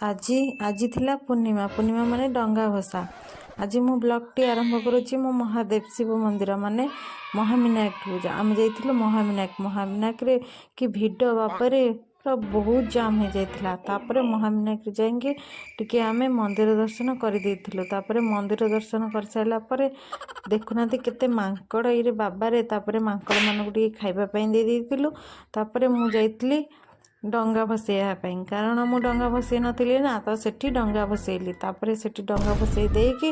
আজি আজি थिला पूर्णिमा पूर्णिमा माने डंगा भसा। आज मु ब्लॉग टी आरंभ करुच्ची मो महादेव शिव मंदिर माने महाविनायक पूजा आम जाइथिलु महाविनायक रे कि भिड बापरे पूरा बहुत जाम हो जाइथिला। तापरे महाविनायक जाएंगे टिके आमे मंदिर दर्शन कर देइथिलु। तापरे मंदिर दर्शन कर साइला परे देखुना केते मांकड़ इरे बाबारे। तापरे मांकड़ मानक टिके खाइबा पई दे देइथिलु। तापरे मु जाइथिली डंगा भसेया पई कारण मु डंगा भसे नथिली ना तो सेठी डंगा भसेली। तापरे सेठी डंगा भसे देकी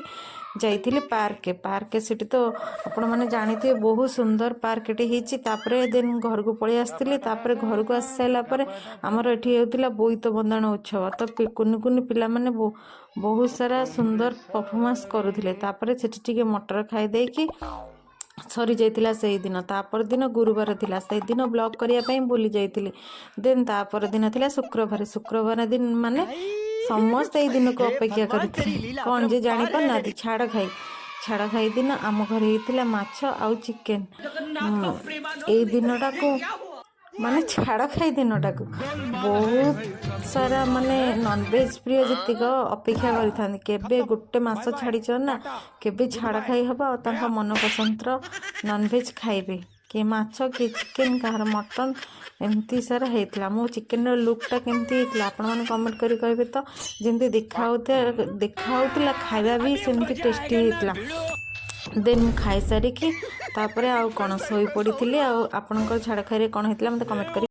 जाइथिली पार्क सेठी तो आपण माने जानिथे बहुत सुंदर पार्कटे हिची। तापरे देन घर को पळी आस्थिली। तापरे घर को आसी साइला परे हमर एठी हेउतिला बोईत बंदाण उत्सव तो कुनि कुनि पिला माने बहुत सारा सुंदर परफॉर्मेंस करुथिले। तापरे सेठी टिके मटर खाइ देकी सरी जाइतिला से दिन। तापर दिन गुरुवार थिला से दिन ब्लॉग करिया पई बोली जाइतिली। देन तापर दिन थिला शुक्रवार दिन माने समस्त ए दिन को अपेक्षा करथिले कोन जे जानि पर ना छाड़ खाई दिन आम घर हेतिला माछ आउ चिकेन। ए दिनटा को माने छाड़ खाई दिनटा को बहुत सारा माने नॉनवेज प्रिय जतिक अपेक्षा करिथान केबे गुट्टे मास छाड़ी ना केबे छाड़ खाई हबा तांका मन पसंद नॉनवेज खाइबे के माछ के चिकेन कहार मटन एमती सारा हेतला। मो चिकेन रो लुकटा केमती हेतला आपण माने कमेंट करी कहबे तो जेमती देखाउतला खाइबा भी सेमती टेस्टी हेतला। देन खाई सारी कि तापरे आउ कोन सोई पड़ी थिले। आ आपनकर छाड़ खाइरे कोन हेतला मते कमेंट करी।